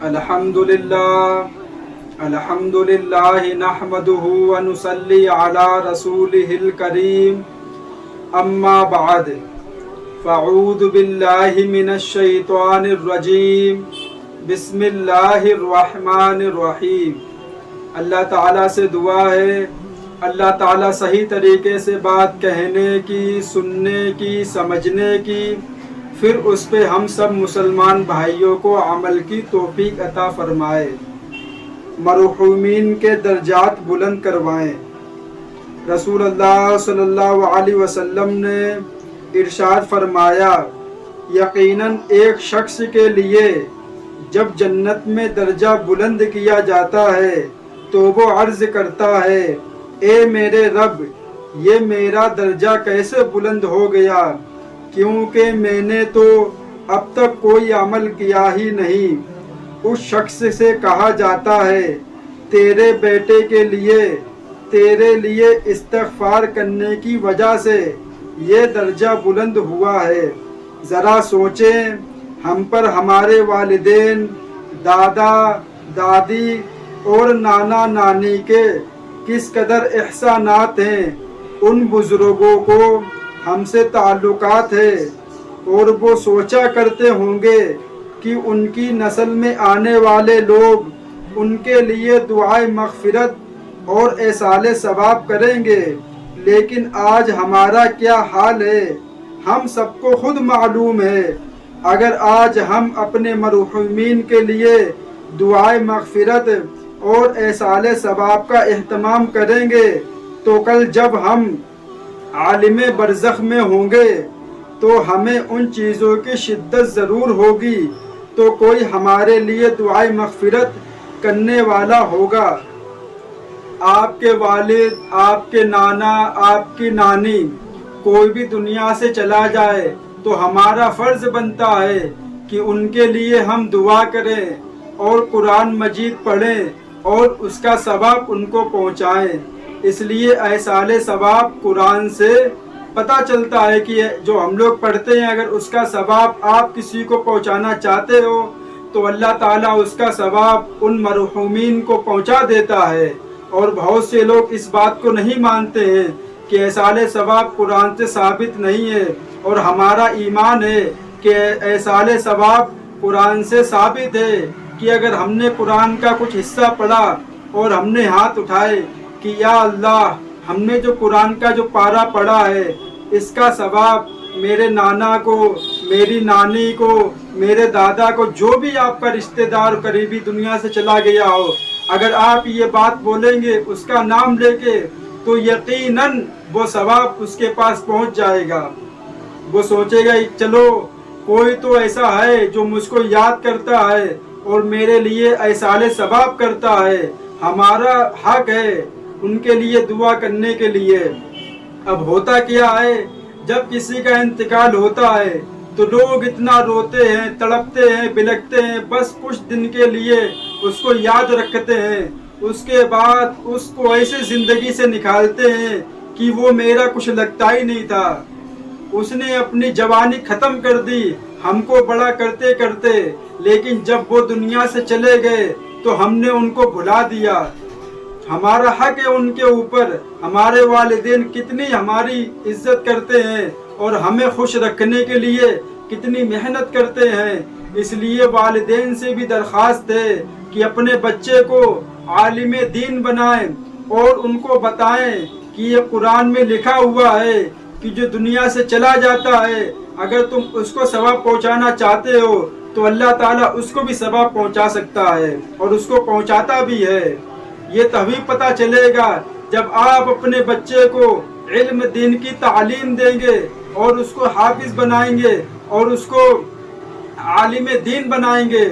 الحمدللہ نحمدہ ونصلی علی رسولہ الکریم اما بعد فاعوذ باللہ من الشیطان الرجیم بسم اللہ الرحمن الرحیم۔ اللہ تعالیٰ سے دعا ہے اللہ تعالیٰ صحیح طریقے سے بات کہنے کی، سننے کی، سمجھنے کی، پھر اس پہ ہم سب مسلمان بھائیوں کو عمل کی توفیق عطا فرمائے، مرحومین کے درجات بلند کروائیں۔ رسول اللہ صلی اللہ علیہ وسلم نے ارشاد فرمایا، یقیناً ایک شخص کے لیے جب جنت میں درجہ بلند کیا جاتا ہے تو وہ عرض کرتا ہے، اے میرے رب، یہ میرا درجہ کیسے بلند ہو گیا، کیونکہ میں نے تو اب تک کوئی عمل کیا ہی نہیں۔ اس شخص سے کہا جاتا ہے، تیرے بیٹے کے لیے تیرے لیے استغفار کرنے کی وجہ سے یہ درجہ بلند ہوا ہے۔ ذرا سوچیں، ہم پر ہمارے والدین، دادا دادی اور نانا نانی کے کس قدر احسانات ہیں، ان بزرگوں کو ہم سے تعلقات ہے، اور وہ سوچا کرتے ہوں گے کہ ان کی نسل میں آنے والے لوگ ان کے لیے دعائے مغفرت اور ایصال ثواب کریں گے، لیکن آج ہمارا کیا حال ہے ہم سب کو خود معلوم ہے۔ اگر آج ہم اپنے مرحومین کے لیے دعائے مغفرت اور ایصال ثواب کا اہتمام کریں گے تو کل جب ہم عالم برزخ میں ہوں گے تو ہمیں ان چیزوں کی شدت ضرور ہوگی، تو کوئی ہمارے لیے دعائے مغفرت کرنے والا ہوگا۔ آپ کے والد، آپ کے نانا، آپ کی نانی کوئی بھی دنیا سے چلا جائے تو ہمارا فرض بنتا ہے کہ ان کے لیے ہم دعا کریں اور قرآن مجید پڑھیں اور اس کا ثواب ان کو پہنچائیں۔ اس لیے ایصال ثواب قرآن سے پتہ چلتا ہے کہ جو ہم لوگ پڑھتے ہیں، اگر اس کا ثواب آپ کسی کو پہنچانا چاہتے ہو تو اللہ تعالیٰ اس کا ثواب ان مرحومین کو پہنچا دیتا ہے۔ اور بہت سے لوگ اس بات کو نہیں مانتے ہیں کہ ایصال ثواب قرآن سے ثابت نہیں ہے، اور ہمارا ایمان ہے کہ ایصال ثواب قرآن سے ثابت ہے کہ اگر ہم نے قرآن کا کچھ حصہ پڑھا اور ہم نے ہاتھ اٹھائے کہ یا اللہ، ہم نے جو قرآن کا جو پارہ پڑھا ہے اس کا ثواب میرے نانا کو، میری نانی کو، میرے دادا کو، جو بھی آپ کا رشتہ دار قریبی دنیا سے چلا گیا ہو، اگر آپ یہ بات بولیں گے اس کا نام لے کے تو یقیناً وہ ثواب اس کے پاس پہنچ جائے گا۔ وہ سوچے گا چلو کوئی تو ایسا ہے جو مجھ کو یاد کرتا ہے اور میرے لیے ایصال ثواب کرتا ہے، ہمارا حق ہے ان کے لیے دعا کرنے کے لیے۔ اب ہوتا کیا ہے، جب کسی کا انتقال ہوتا ہے تو لوگ اتنا روتے ہیں، تڑپتے ہیں، بلکتے ہیں، بس کچھ دن کے لیے اس کو یاد رکھتے ہیں، اس کے بعد اس کو ایسے زندگی سے نکالتے ہیں کہ وہ میرا کچھ لگتا ہی نہیں تھا، اس نے اپنی جوانی ختم کر دی ہم کو بڑا کرتے کرتے، لیکن جب وہ دنیا سے چلے گئے تو ہم نے ان کو بھلا دیا۔ ہمارا حق ہے ان کے اوپر، ہمارے والدین کتنی ہماری عزت کرتے ہیں اور ہمیں خوش رکھنے کے لیے کتنی محنت کرتے ہیں۔ اس لیے والدین سے بھی درخواست ہے کہ اپنے بچے کو عالم دین بنائیں اور ان کو بتائیں کہ یہ قرآن میں لکھا ہوا ہے کہ جو دنیا سے چلا جاتا ہے اگر تم اس کو ثواب پہنچانا چاہتے ہو تو اللہ تعالیٰ اس کو بھی ثواب پہنچا سکتا ہے اور اس کو پہنچاتا بھی ہے۔ یہ تبھی پتہ چلے گا جب آپ اپنے بچے کو علم دین کی تعلیم دیں گے اور اس کو حافظ بنائیں گے اور اس کو عالم دین بنائیں گے،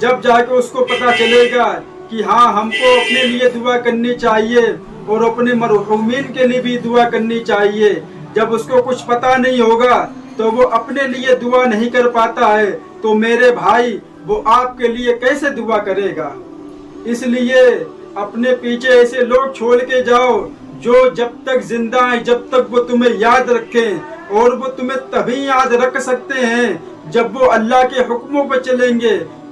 جب جا کے اس کو پتہ چلے گا کہ ہاں ہم کو اپنے لیے دعا کرنی چاہیے اور اپنے مرحومین کے لیے بھی دعا کرنی چاہیے۔ جب اس کو کچھ پتہ نہیں ہوگا تو وہ اپنے لیے دعا نہیں کر پاتا ہے تو میرے بھائی وہ آپ کے لیے کیسے دعا کرے گا؟ اس لیے اپنے پیچھے ایسے لوگ چھوڑ کے جاؤ جو جب تک زندہ ہیں جب تک وہ تمہیں یاد رکھیں، اور وہ تمہیں تبھی یاد رکھ سکتے ہیں جب وہ اللہ کے حکموں پر چلیں گے